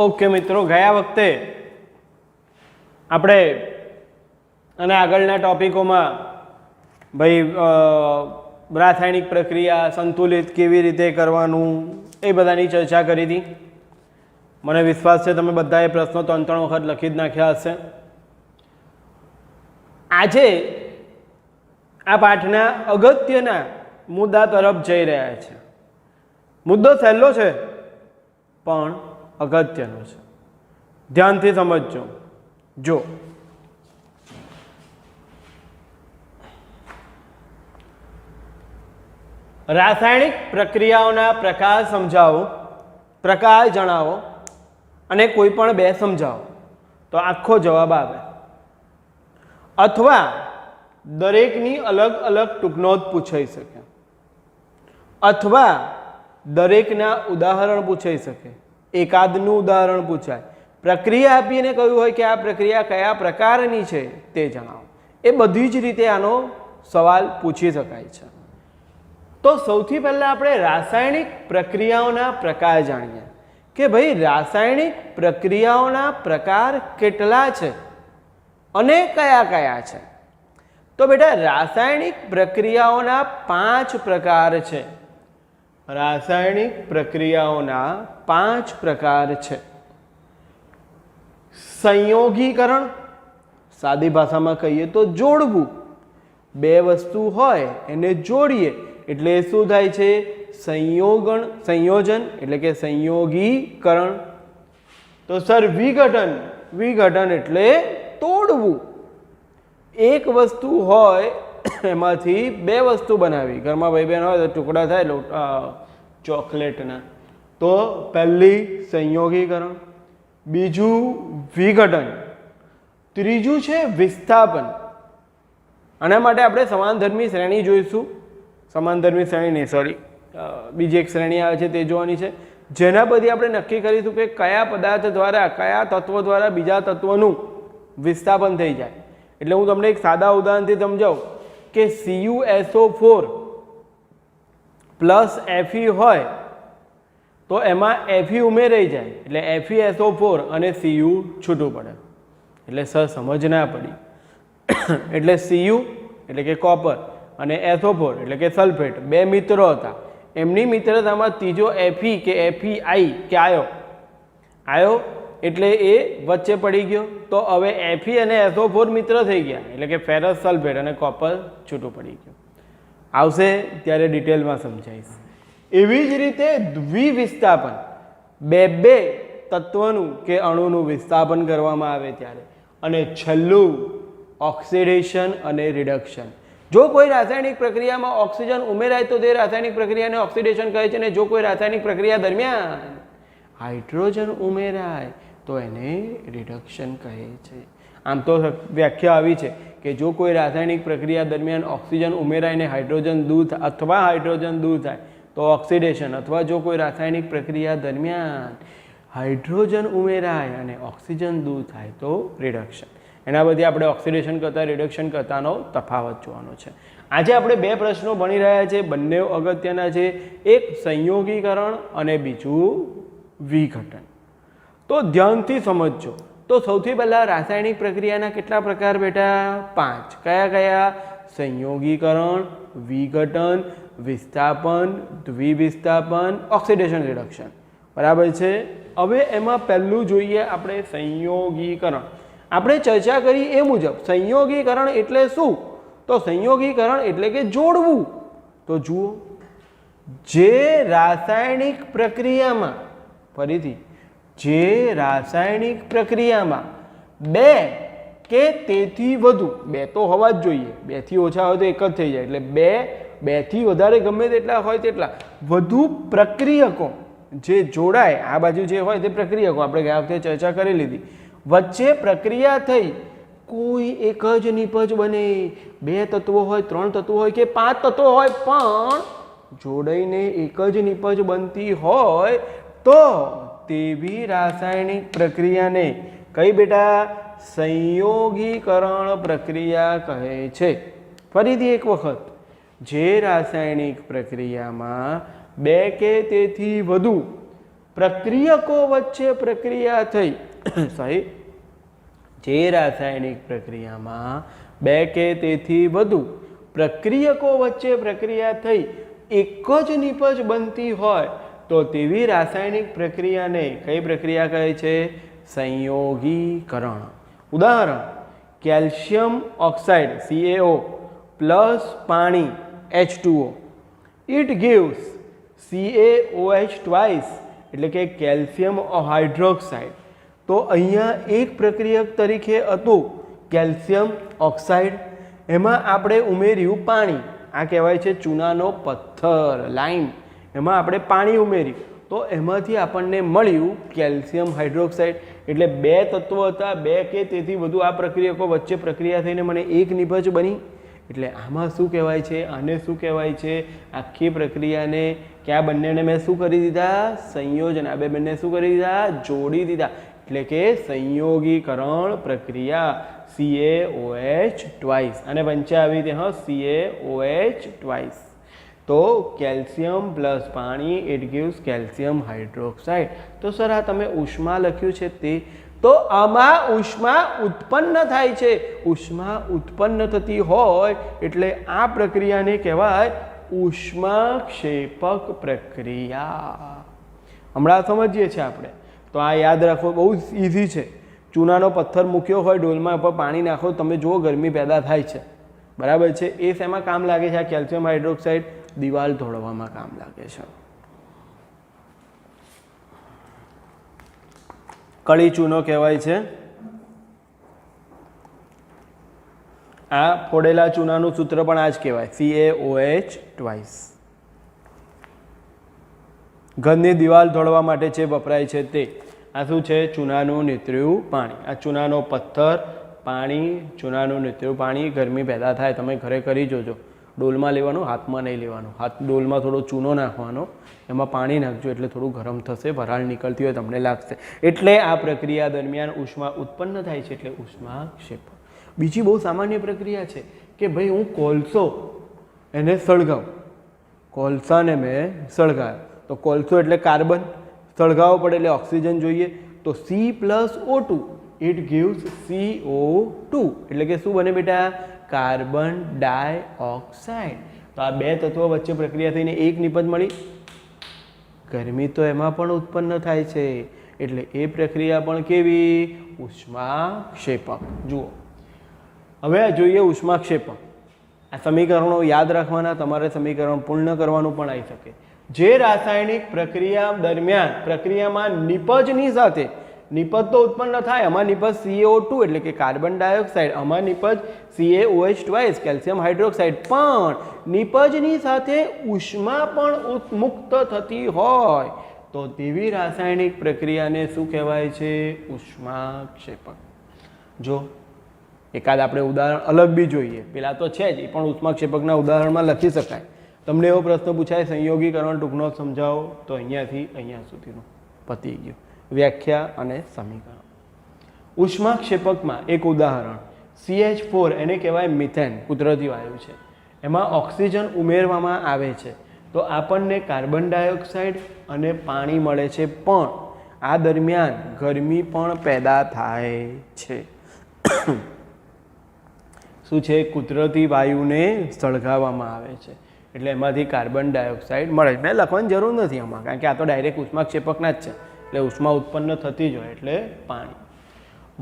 Okay મિત્રો, ગયા વખતે આપણે અને આગળના ટોપિકોમાં ભાઈ રાસાયણિક પ્રક્રિયા સંતુલિત કેવી રીતે કરવાનું એ બધાની ચર્ચા કરી હતી. મને વિશ્વાસ છે તમે બધાએ પ્રશ્નો 3 વખત લખી જ નાખ્યા હશે. આજે આ પાઠના અગત્યના મુદ્દા તરફ જઈ રહ્યા છે. મુદ્દો સહેલો છે પણ અગત્યનો છે. ધ્યાનથી સમજજો. જો રાસાયણિક પ્રક્રિયાઓના પ્રકાર સમજાવો, પ્રકાર જણાવો અને કોઈ પણ બે સમજાવો તો આખો જવાબ આવે. અથવા દરેકની અલગ અલગ ટૂંકનોંધ પૂછાઈ શકે, અથવા દરેકના ઉદાહરણ પૂછાઈ શકે, એકાદનું ઉદાહરણ પૂછાય, પ્રક્રિયા આપીને કહ્યું હોય કે આ પ્રક્રિયા કયા પ્રકારની છે તે જણાવો. એ બધી જ રીતે આનો સવાલ પૂછી શકાય છે. તો સૌથી પહેલાં આપણે રાસાયણિક પ્રક્રિયાઓના પ્રકાર જાણીએ કે ભાઈ રાસાયણિક પ્રક્રિયાઓના પ્રકાર કેટલા છે અને કયા કયા છે. તો બેટા રાસાયણિક પ્રક્રિયાઓના 5 પ્રકાર છે. રાસાયણિક પ્રક્રિયાઓના 5 પ્રકાર છે. સંયોગીકરણ, સાદી ભાષામાં કહીએ તો જોડવું. બે વસ્તુ હોય એને જોડીએ એટલે શું થાય છે? સંયોજન એટલે કે સંયોગીકરણ. તો સર વિઘટન, વિઘટન એટલે તોડવું. એક વસ્તુ હોય એમાંથી બે વસ્તુ બનાવી. ઘરમાં ભાઈ બહેન હોય તો ટુકડા થાય ચોકલેટના, તો પહેલી સંયોગીકરણ, બીજું વિઘટન, ત્રીજું છે વિસ્થાપન. આના માટે આપણે સમાનધર્મી શ્રેણી જોઈશું. સમાનધર્મી શ્રેણી નહીં, સોરી, બીજી એક શ્રેણી આવે છે તે જોવાની છે, જેના પરથી આપણે નક્કી કરીશું કે કયા પદાર્થ દ્વારા, કયા તત્વ દ્વારા બીજા તત્વનું વિસ્થાપન થઈ જાય. એટલે હું તમને એક સાદા ઉદાહરણથી સમજાવું કે CuSO4 પ્લસ Fe હોય તો એમાં Fe ઉમેરાઈ જાય એટલે FeSO4 અને Cu છૂટું પડે. એટલે સર સમજ ના પડી. એટલે Cu એટલે કે કોપર અને SO4 એટલે કે સલ્ફેટ બે મિત્રો હતા. એમની મિત્રતામાં ત્રીજો Fe કે FeI કે આયો એટલે એ વચ્ચે પડી ગયો. તો હવે Fe અને SO4 મિત્ર થઈ ગયા એટલે કે ફેરસ સલ્ફેટ અને કોપર છૂટું પડી ગયું. આવશે ત્યારે ડિટેલમાં સમજાવીશ. એવી જ રીતે દ્વિવિસ્થાપન, બે તત્વનું કે અણુનું વિસ્થાપન કરવામાં આવે ત્યારે. અને છેલ્લું ઓક્સિડેશન અને રિડક્શન. જો કોઈ રાસાયણિક પ્રક્રિયામાં ઓક્સિજન ઉમેરાય તો તે રાસાયણિક પ્રક્રિયાને ઓક્સિડેશન કહે છે, અને જો કોઈ રાસાયણિક પ્રક્રિયા દરમિયાન હાઇડ્રોજન ઉમેરાય તો એને રિડક્શન કહે છે. આમ તો વ્યાખ્યા આવી છે કે જો કોઈ રાસાયણિક પ્રક્રિયા દરમિયાન ઓક્સિજન ઉમેરાય ને હાઇડ્રોજન દૂર અથવા હાઇડ્રોજન દૂર થાય તો ઓક્સિડેશન, અથવા જો કોઈ રાસાયણિક પ્રક્રિયા દરમિયાન હાઇડ્રોજન ઉમેરાય અને ઓક્સિજન દૂર થાય તો રિડક્શન. એના બધી આપણે ઓક્સિડેશન કરતાં રિડક્શન કરતાંનો તફાવત જોવાનો છે. આજે આપણે બે પ્રશ્નો ભણી રહ્યા છે, બંને અગત્યના છે. એક સંયોગીકરણ અને બીજું વિઘટન. તો ધ્યાનથી સમજજો. તો સૌથી પહેલાં રાસાયણિક પ્રક્રિયાના કેટલા પ્રકાર બેટા? 5. કયા કયા? સંયોગીકરણ, વિઘટન, વિસ્થાપન, દ્વિવિસ્થાપન, ઓક્સિડેશન રિડક્શન. બરાબર છે. હવે એમાં પહેલું જોઈએ આપણે સંયોગીકરણ. આપણે ચર્ચા કરી એ મુજબ સંયોગીકરણ એટલે શું? તો સંયોગીકરણ એટલે કે જોડવું. તો જુઓ, જે રાસાયણિક પ્રક્રિયામાં, ફરીથી, જે રાસાયણિક પ્રક્રિયામાં બે કે તેથી વધુ, બે તો હોવા જ જોઈએ, બેથી ઓછા હોય તો એક જ થઈ જાય, એટલે બેથી વધારે ગમે તેટલા હોય તેટલા વધુ પ્રક્રિયકો જે જોડાય, આ બાજુ જે હોય તે પ્રક્રિયકો આપણે ગયા વખતે ચર્ચા કરી લીધી, વચ્ચે પ્રક્રિયા થઈ કોઈ એક જ નિપજ બને. 2 તત્વો હોય, 3 તત્વો હોય કે 5 તત્વો હોય, પણ જોડાઈને એક જ નિપજ બનતી હોય તો તેવી રાસાયણિક પ્રક્રિયાને કઈ બેટા? સંયોગીકરણ પ્રક્રિયા કહે છે. ફરીથી એક વખત, જે રાસાયણિક પ્રક્રિયામાં 2 કે તેથી વધુ પ્રક્રિયકો વચ્ચે પ્રક્રિયા થઈ સહી જે રાસાયણિક પ્રક્રિયામાં બે કે તેથી વધુ પ્રક્રિયકો વચ્ચે પ્રક્રિયા થઈ એક જ નિપજ બનતી હોય તો તેવી રાસાયણિક પ્રક્રિયાને કઈ પ્રક્રિયા કહે છે? સંયોગીકરણ. ઉદાહરણ કેલ્શિયમ ઓક્સાઇડ CaO પ્લસ પાણી H2O it gives CaOH twice એટલે કે કેલ્શિયમ હાઇડ્રોક્સાઇડ. તો અહીંયા એક પ્રક્રિયક તરીકે હતું કેલ્શિયમ ઓક્સાઇડ, એમાં આપણે ઉમેર્યું પાણી, આ કહેવાય છે ચૂનાનો પથ્થર લાઈમ, એમાં આપણે પાણી ઉમેર્યું તો એમાંથી આપણને મળ્યું કેલ્શિયમ હાઇડ્રોક્સાઇડ. એટલે બે તત્વો હતા, બે કે તેથી વધુ આ પ્રક્રિયકો વચ્ચે પ્રક્રિયા થઈને મને એક નિપજ બની. એટલે આમાં શું કહેવાય છે? આને શું કહેવાય છે? આખી પ્રક્રિયાને કે આ બંનેને મેં શું કરી દીધા? સંયોજન. આ બંને શું કરી દીધા? જોડી દીધા. એટલે કે સંયોગીકરણ પ્રક્રિયા CaOH ટ્વાઇસ. અને વંચે આવી રીતે CaOH ટ્વાઇસ. તો કેલ્શિયમ પ્લસ પાણી ઇટ ગિવ્સ કેલ્શિયમ હાઇડ્રોક્સાઇડ. તો સર આ તમે ઉષ્મા લખ્યું છે તે, તો આમાં ઉષ્મા ઉત્પન્ન થાય છે. ઉષ્મા ઉત્પન્ન થતી હોય એટલે આ પ્રક્રિયાને કહેવાય ઉષ્માક્ષેપક પ્રક્રિયા. હમણાં સમજીએ છીએ આપણે. તો આ યાદ રાખવો બહુ ઇઝી છે. ચૂનાનો પથ્થર મૂક્યો હોય ડોલમાં, ઉપર પાણી નાખો, તમે જુઓ ગરમી પેદા થાય છે, બરાબર છે. એ શેમાં કામ લાગે છે? આ કેલ્શિયમ હાઇડ્રોક્સાઇડ દિવાલ તોડવામાં કામ લાગે છે. કળી ચૂનો કહેવાય છે. આ ફોડેલા ચૂનાનું સૂત્ર પણ આ જ કહેવાય CaOH ટ્વાઇસ. ઘરની દિવાલ તોડવા માટે જે વપરાય છે તે. આ શું છે? ચૂનાનું નીતર્યું પાણી. આ ચૂનાનો પથ્થર, પાણી, ચૂનાનું નીતર્યું પાણી, ગરમી પેદા થાય. તમે ઘરે કરી જોજો. ડોલમાં લેવાનું, હાથમાં નહીં લેવાનું. ડોલમાં થોડો ચૂનો નાખવાનો, એમાં પાણી નાખજો એટલે થોડું ગરમ થશે, વરાળ નીકળતી હોય તમને લાગશે. એટલે આ પ્રક્રિયા દરમિયાન ઉષ્મા ઉત્પન્ન થાય છે, એટલે ઉષ્માક્ષેપક. બીજી બહુ સામાન્ય પ્રક્રિયા છે કે ભાઈ હું કોલસો એને સળગાવું. કોલસાને મેં સળગાવ્યો તો કોલસો એટલે કાર્બન, સળગાવવો પડે એટલે ઓક્સિજન જોઈએ. તો C+O2 ઇટ ગિવ્સ CO2 એટલે કે શું બને બેટા? Carbon dioxide. તો આ બે તત્વો વચ્ચે પ્રક્રિયા થઈને એક નિપજ મળી. ગરમી તો એમાં પણ ઉત્પન્ન થાય છે, એટલે એ પ્રક્રિયા પણ કેવી? ઉષ્માક્ષેપક. જુઓ હવે જોઈએ ઉષ્માક્ષેપક. આ સમીકરણો યાદ રાખવાના, તમારે સમીકરણ પૂર્ણ કરવાનું પણ આવી શકે. જે રાસાયણિક પ્રક્રિયા દરમિયાન પ્રક્રિયામાં નિપજની સાથે નિપજ તો ઉત્પન્ન થાય, આમાં નિપજ CO2 એટલે કે કાર્બન ડાયોક્સાઇડ, આમાં નિપજ CaOH ટ્વાઇસ કેલ્શિયમ હાઇડ્રોક્સાઇડ, પણ નિપજની સાથે ઉષ્મા પણ મુક્ત થતી હોય તો તેવી રાસાયણિક પ્રક્રિયાને શું કહેવાય છે? ઉષ્માક્ષેપક. જો એકાદ આપણે ઉદાહરણ અલગ બી જોઈએ, પેલા તો છે જ, એ પણ ઉષ્માક્ષેપકના ઉદાહરણમાં લખી શકાય. તમને એવો પ્રશ્ન પૂછાય સંયોગીકરણ ટૂંકનો સમજાવો, તો અહીંયાથી અહીંયા સુધીનું પતી ગયું. વ્યાખ્યા અને સમીકરણ. ઉષ્માક્ષેપકમાં એક ઉદાહરણ CH4, એને કહેવાય મિથેન, કુદરતી વાયુ છે. એમાં ઓક્સિજન ઉમેરવામાં આવે છે તો આપણને કાર્બન ડાયોક્સાઇડ અને પાણી મળે છે, પણ આ દરમિયાન ગરમી પણ પેદા થાય છે. શું છે? કુદરતી વાયુને સળગાવવામાં આવે છે એટલે એમાંથી કાર્બન ડાયોક્સાઇડ મળે. મેં લખવાની જરૂર નથી આમાં, કારણ કે આ તો ડાયરેક્ટ ઉષ્માક્ષેપકના જ છે. એટલે ઉષ્મા ઉત્પન્ન થતી જ હોય એટલે પાણી.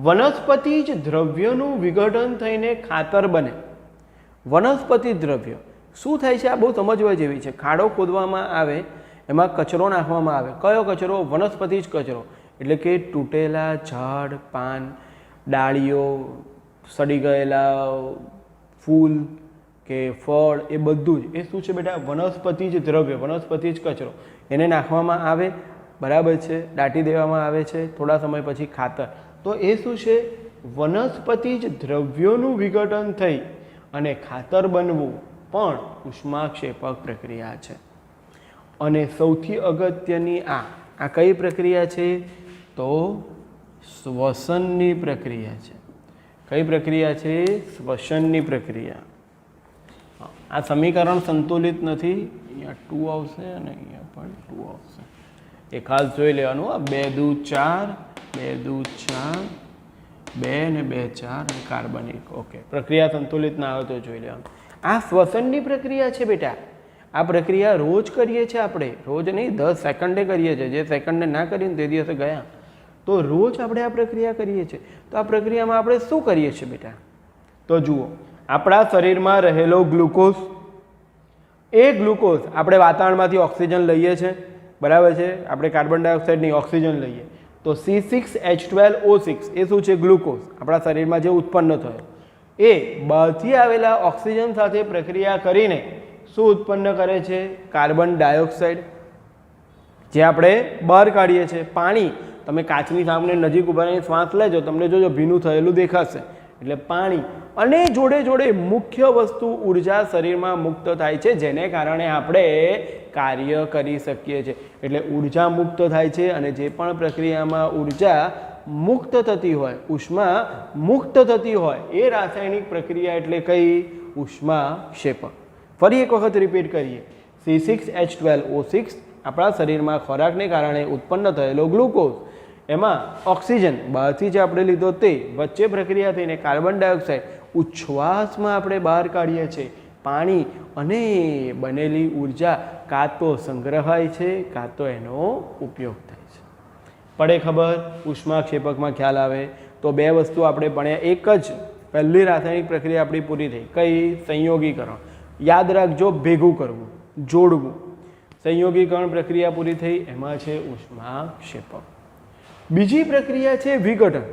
વનસ્પતિ જ દ્રવ્યનું વિઘટન થઈને ખાતર બને. વનસ્પતિ દ્રવ્ય શું થાય છે? આ બહુ સમજવા જેવી છે. ખાડો ખોદવામાં આવે, એમાં કચરો નાખવામાં આવે. કયો કચરો? વનસ્પતિ જ કચરો. એટલે કે તૂટેલા ઝાડ, પાન, ડાળીઓ, સડી ગયેલા ફૂલ કે ફળ, એ બધું જ એ શું છે બેટા? વનસ્પતિ જ દ્રવ્ય, વનસ્પતિ જ કચરો. એને નાખવામાં આવે, બરાબર છે, દાટી દેવામાં આવે છે, થોડા સમય પછી ખાતર. તો એ શું છે? વનસ્પતિ જ દ્રવ્યોનું વિઘટન થઈ અને ખાતર બનવું પણ ઉષ્માક્ષેપક પ્રક્રિયા છે. અને સૌથી અગત્યની આ કઈ પ્રક્રિયા છે? તો શ્વસનની પ્રક્રિયા છે. કઈ પ્રક્રિયા છે? શ્વસનની પ્રક્રિયા. આ સમીકરણ સંતુલિત નથી, અહીંયા 2 આવશે અને અહીંયા પણ 2 આવશે. એ ખાસ જોઈ લેવાનું. 2 દુ 4, 2 દુ 4, 2 ને 2 4 અને કાર્બનિક. ઓકે, પ્રક્રિયા સંતુલિત ના આવે તો જોઈ લેવાનું. આ શ્વસનની પ્રક્રિયા છે બેટા. આ પ્રક્રિયા રોજ કરીએ છીએ આપણે, રોજ નહીં 10 સેકન્ડે કરીએ છીએ. જે સેકન્ડે ના કરીને તે દિવસે ગયા. તો રોજ આપણે આ પ્રક્રિયા કરીએ છીએ. તો આ પ્રક્રિયામાં આપણે શું કરીએ છીએ બેટા? તો જુઓ, આપણા શરીરમાં રહેલો ગ્લુકોઝ, એ ગ્લુકોઝ આપણે વાતાવરણમાંથી ઓક્સિજન લઈએ છીએ, બરાબર છે? આપણે કાર્બન ડાયોક્સાઇડની ઓક્સિજન લઈએ તો C6H12O6 એ શું છે? ગ્લુકોઝ. આપણા શરીરમાં જે ઉત્પન્ન થયો એ બહારથી આવેલા ઓક્સિજન સાથે પ્રક્રિયા કરીને શું ઉત્પન્ન કરે છે? કાર્બન ડાયોક્સાઇડ, જે આપણે બહાર કાઢીએ છીએ. પાણી, તમે કાચની સામે નજીક ઉભા રહીને શ્વાસ લેજો, તમને જોજો ભીનું થયેલું દેખાશે, એટલે પાણી. અને જોડે જોડે મુખ્ય વસ્તુ ઉર્જા શરીરમાં મુક્ત થાય છે, જેને કારણે આપણે કાર્ય કરી શકીએ છીએ. એટલે ઉર્જા મુક્ત થાય છે અને જે પણ પ્રક્રિયામાં ઉર્જા મુક્ત થતી હોય, ઉષ્મા મુક્ત થતી હોય, એ રાસાયણિક પ્રક્રિયા એટલે કઈ? ઉષ્માક્ષેપક. ફરી એક વખત રિપીટ કરીએ. C6H12O6 આપણા શરીરમાં ખોરાકને કારણે ઉત્પન્ન થયેલો ગ્લુકોઝ, એમાં ઓક્સિજન બહારથી જે આપણે લીધો તે વચ્ચે પ્રક્રિયા થઈને કાર્બન ડાયોક્સાઇડ ઉચ્છ્વાસમાં આપણે બહાર કાઢીએ છીએ. પાણી અને બનેલી ઉર્જા કાં તો સંગ્રહાય છે કાં તો એનો ઉપયોગ થાય છે. પડે ખબર? ઉષ્માક્ષેપકમાં ખ્યાલ આવે તો બે વસ્તુ આપણે ભણ્યા. એક જ પહેલી રાસાયણિક પ્રક્રિયા આપણી પૂરી થઈ. કઈ? સંયોગીકરણ. યાદ રાખજો, ભેગું કરવું, જોડવું. સંયોગીકરણ પ્રક્રિયા પૂરી થઈ, એમાં છે ઉષ્માક્ષેપક. બીજી પ્રક્રિયા છે વિઘટન.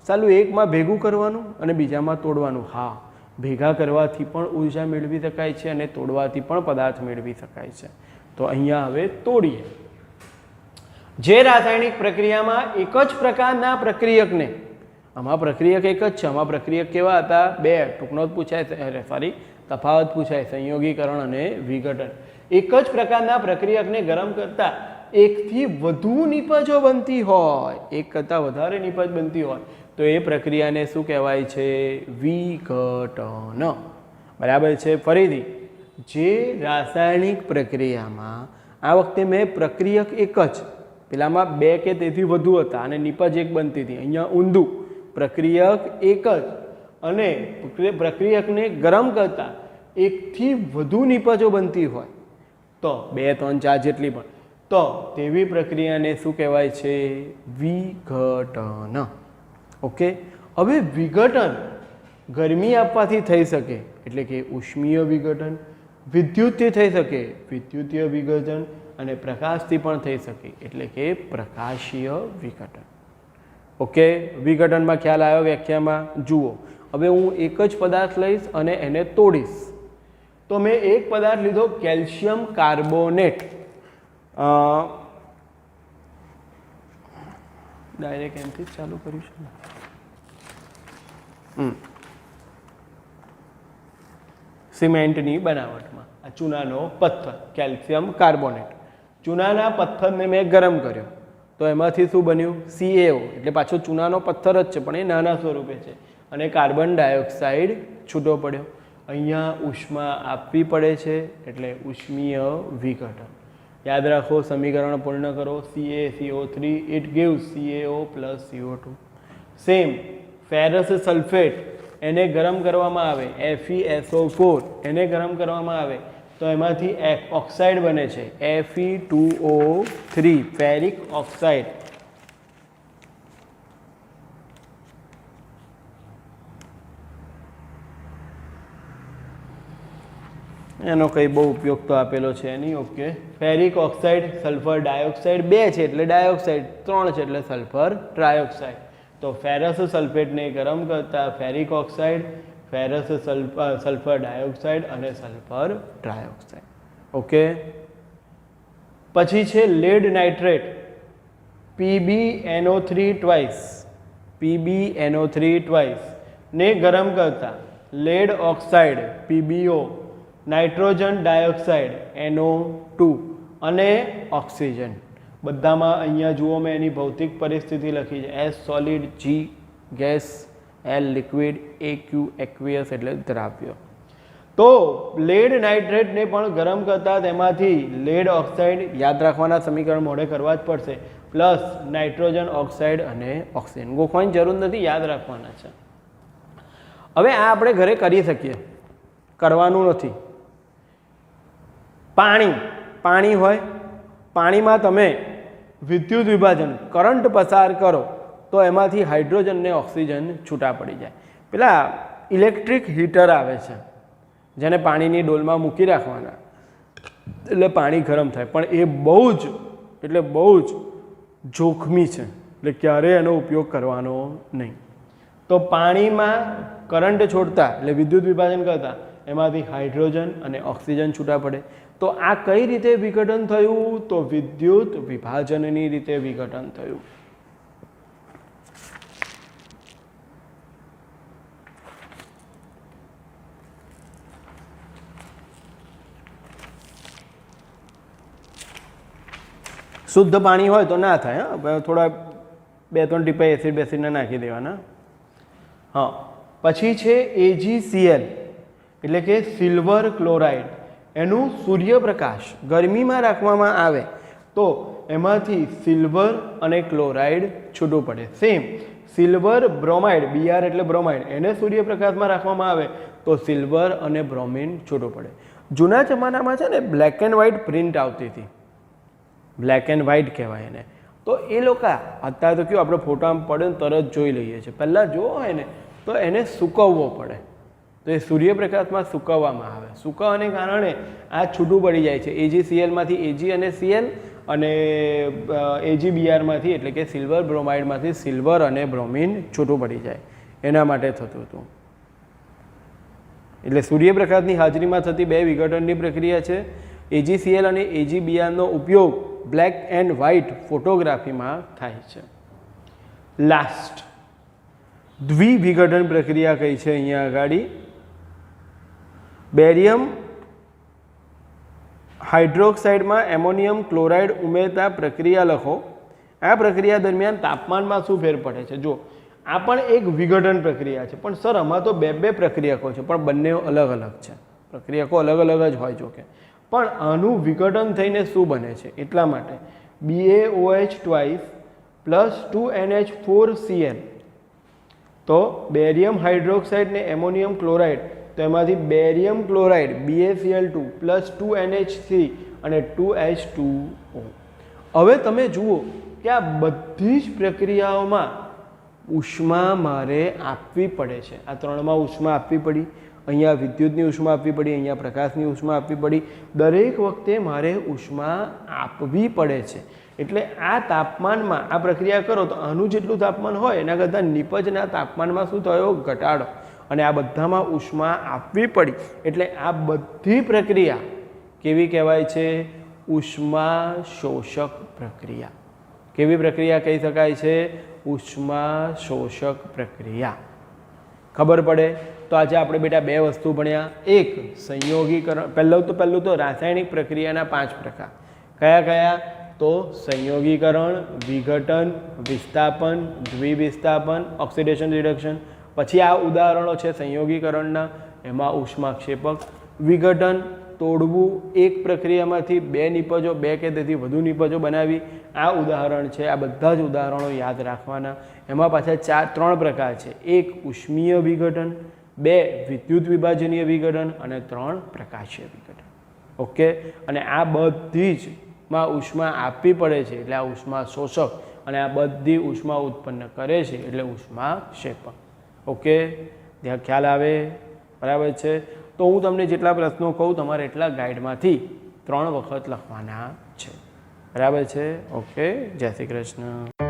ચાલુ એકમાં ભેગું કરવાનું અને બીજામાં તોડવાનું. હા, ભેગા કરવાથી પણ ઉર્જા મેળવી શકાય છે અને તોડવાથી પણ પદાર્થ મેળવી શકાય છે. તો અહીંયા હવે તોડીએ. જે રાસાયણિક પ્રક્રિયામાં એક જ પ્રકારના પ્રક્રિયકને, આમાં પ્રક્રિયક એક જ છે, આમાં પ્રક્રિયક કેવા હતા? બે. ટૂંકનો જ પૂછાય, સોરી તફાવત પૂછાય, સંયોગીકરણ અને વિઘટન. એક જ પ્રકારના પ્રક્રિયકને ગરમ કરતા એકથી વધુ નિપજો બનતી હોય, એક કરતાં વધારે નિપજ બનતી હોય તો એ પ્રક્રિયાને શું કહેવાય છે? વિઘટન. બરાબર છે? ફરીથી, જે રાસાયણિક પ્રક્રિયામાં, આ વખતે મેં પ્રક્રિયક એક જ, પેલામાં બે કે તેથી વધુ હતા અને નિપજ એક બનતી હતી. અહીંયા ઊંધું, પ્રક્રિયક એક જ અને પ્રક્રિયકને ગરમ કરતા એકથી વધુ નિપજો બનતી હોય તો 2, 3, 4 જેટલી પણ, તો તેવી પ્રક્રિયાને શું કહેવાય છે? વિઘટન. ઓકે, હવે વિઘટન ગરમી આપવાથી થઈ શકે એટલે કે ઉષ્મીય વિઘટન, વિદ્યુતથી થઈ શકે વિદ્યુતીય વિઘટન, અને પ્રકાશથી પણ થઈ શકે એટલે કે પ્રકાશીય વિઘટન. ઓકે, વિઘટનમાં ખ્યાલ આવ્યો? વ્યાખ્યામાં જુઓ. હવે હું એક જ પદાર્થ લઈશ અને એને તોડીશ. તો મેં એક પદાર્થ લીધો, કેલ્શિયમ કાર્બોનેટ. ડાયરેક્ટ એમથી જ ચાલુ કરીશું. સિમેન્ટની બનાવટમાં આ ચૂનાનો પથ્થર, કેલ્શિયમ કાર્બોનેટ. ચૂનાના પથ્થરને મેં ગરમ કર્યો તો એમાંથી શું બન્યું? CaO. એટલે પાછો ચૂનાનો પથ્થર જ છે પણ એ નાના સ્વરૂપે છે અને કાર્બન ડાયોક્સાઇડ છૂટો પડ્યો. અહીંયા ઉષ્મા આપવી પડે છે એટલે ઉષ્મીય વિઘટન. યાદ રાખો, સમીકરણ પૂર્ણ કરો. CaCO3 it gives CaO plus CO2. Same ferrous sulphate, એને ગરમ કરવામાં આવે, FeSO4 એને ગરમ કરવામાં આવે તો એમાંથી ઓક્સાઇડ બને છે, Fe2O3 ફેરિક ઓક્સાઇડ. એનો કંઈ બહુ ઉપયોગ તો આપેલો છે નહીં. Okay, ferric oxide, sulphur dioxide 2 છે એટલે ડાયોક્સાઇડ, 3 છે એટલે સલ્ફર ટ્રાયોક્સાઇડ. તો ફેરસ સલ્ફેટને ગરમ કરતા ferric oxide, ferrous sulphur dioxide અને સલ્ફર ટ્રાયોક્સાઇડ. ઓકે, પછી છે lead nitrate, PbNO3 twice, PbNO3 twice ને ગરમ કરતા lead oxide, PbO, nitrogen dioxide, NO2 અને ઓક્સિજન. બધામાં અહીંયા જુઓ મેં એની ભૌતિક પરિસ્થિતિ લખી છે. S solid, G gas, L liquid, AQ aqueous એટલે દ્રાવ્ય. તો લેડ નાઇટ્રેટને પણ ગરમ કરતા તેમાંથી લેડ ઓક્સાઇડ યાદ રાખવાના સમીકરણ મોડે કરવા જ પડશે, પ્લસ નાઇટ્રોજન ઓક્સાઇડ અને ઓક્સિજન. ગોખવાની જરૂર નથી, યાદ રાખવાના છે. હવે આ આપણે ઘરે કરી શકીએ, કરવાનું નથી. પાણી હોય, પાણીમાં તમે વિદ્યુત વિભાજન કરંટ પસાર કરો તો એમાંથી હાઇડ્રોજન ને ઓક્સિજન છૂટા પડી જાય. પેલા ઇલેક્ટ્રિક હીટર આવે છે જેને પાણીની ડોલમાં મૂકી રાખવાના એટલે પાણી ગરમ થાય, પણ એ બહુ જ જોખમી છે, એટલે ક્યારેય એનો ઉપયોગ કરવાનો નહીં. તો પાણીમાં કરંટ છોડતા એટલે વિદ્યુત વિભાજન કરતા એમાંથી હાઇડ્રોજન અને ઓક્સિજન છૂટા પડે. તો આ કઈ રીતે વિઘટન થયું? તો વિદ્યુત વિભાજનની રીતે વિઘટન થયું. શુદ્ધ પાણી હોય તો ના થાય, થોડા 2-3 ટીપા એસિડ બેસિડને નાખી દેવાના. હા, પછી છે AgCl એટલે કે સિલ્વર ક્લોરાઇડ. એનું સૂર્યપ્રકાશ ગરમીમાં રાખવામાં આવે તો એમાંથી સિલ્વર અને ક્લોરાઇડ છૂટું પડે. સેમ સિલ્વર બ્રોમાઇડ, Br એટલે બ્રોમાઇડ, એને સૂર્યપ્રકાશમાં રાખવામાં આવે તો સિલ્વર અને બ્રોમિન છૂટું પડે. જૂના જમાનામાં છે ને બ્લેક એન્ડ વ્હાઇટ પ્રિન્ટ આવતી હતી, બ્લેક એન્ડ વ્હાઇટ કહેવાય એને. તો એ લોકો અત્યારે તો કેવું આપણે ફોટામાં પડે ને તરત જોઈ લઈએ છીએ, પહેલાં જોવો હોય ને તો એને સૂકવવો પડે. તો એ સૂર્યપ્રકાશમાં સૂકવવામાં આવે. સૂકવવાને કારણે આ છૂટું પડી જાય છે. AgClમાંથી Ag અને Cl અને AgBrમાંથી એટલે કે સિલ્વર બ્રોમાઇડમાંથી સિલ્વર અને બ્રોમિન છૂટું પડી જાય, એના માટે થતું હતું. એટલે સૂર્યપ્રકાશની હાજરીમાં થતી બે વિઘટનની પ્રક્રિયા છે. AgCl અને AgBrનો ઉપયોગ બ્લેક એન્ડ વ્હાઇટ ફોટોગ્રાફીમાં થાય છે. લાસ્ટ દ્વિવિઘટન પ્રક્રિયા કઈ છે અહીંયા આગળ? બેરિયમ હાઇડ્રોક્સાઇડમાં એમોનિયમ ક્લોરાઇડ ઉમેરતા પ્રક્રિયા લખો. આ પ્રક્રિયા દરમિયાન તાપમાનમાં શું ફેર પડે છે? જો આ પણ એક વિઘટન પ્રક્રિયા છે, પણ સર આમાં તો બે પ્રક્રિયકો છે, પણ બંને અલગ અલગ છે. પ્રક્રિયકો અલગ અલગ જ હોય જોકે, પણ આનું વિઘટન થઈને શું બને છે? એટલા માટે BaOH twice પ્લસ 2NH4Cl. તો બેરિયમ હાઇડ્રોક્સાઇડ ને એમોનિયમ ક્લોરાઇડ, તો એમાંથી barium chloride BaCl2 plus 2NH3 અને 2H2O. હવે તમે જુઓ કે આ બધી જ પ્રક્રિયાઓમાં ઉષ્મા મારે આપવી પડે છે. આ ત્રણમાં ઉષ્મા આપવી પડી, અહીંયા વિદ્યુતની ઉષ્મા આપવી પડી, અહીંયા પ્રકાશની ઉષ્મા આપવી પડી. દરેક વખતે મારે ઉષ્મા આપવી પડે છે. એટલે આ તાપમાનમાં આ પ્રક્રિયા કરો તો આનું જેટલું તાપમાન હોય એના કરતાં નિપજના તાપમાનમાં શું થયો? ઘટાડો. અને આ બધામાં ઉષ્મા આપવી પડી. એટલે આ બધી પ્રક્રિયા કેવી કહેવાય છે? ઉષ્મા શોષક પ્રક્રિયા. કેવી પ્રક્રિયા કહી શકાય છે? ઉષ્મા શોષક પ્રક્રિયા. ખબર પડે તો આજે આપણે બેટા બે વસ્તુ ભણ્યા. એક સંયોગીકરણ. પહેલું તો રાસાયણિક પ્રક્રિયાના 5 પ્રકાર. કયા? તો સંયોગીકરણ, વિઘટન, વિસ્થાપન, દ્વિવિસ્થાપન, ઓક્સિડેશન રિડક્શન. પછી આ ઉદાહરણો છે સંયોગીકરણના, એમાં ઉષ્માક્ષેપક. વિઘટન તોડવું, એક પ્રક્રિયામાંથી 2 નિપજો 2 કે તેથી વધુ નિપજો બનાવી, આ ઉદાહરણ છે. આ બધા જ ઉદાહરણો યાદ રાખવાના. એમાં પાછા 3 પ્રકાર છે. 1 ઉષ્મીય વિઘટન, 2 વિદ્યુત વિભાજનીય વિઘટન અને 3 પ્રકાશીય વિઘટન. ઓકે, અને આ બધી જ માં ઉષ્મા આપવી પડે છે એટલે આ ઉષ્મા શોષક, અને આ બધી ઉષ્મા ઉત્પન્ન કરે છે એટલે ઉષ્માક્ષેપક. ઓકે, ત્યાં ખ્યાલ આવે? બરાબર છે. તો હું તમને જેટલા પ્રશ્નો કહું તમારે એટલા ગાઈડમાંથી 3 વખત લખવાના છે. બરાબર છે? ઓકે, જય શ્રી કૃષ્ણ.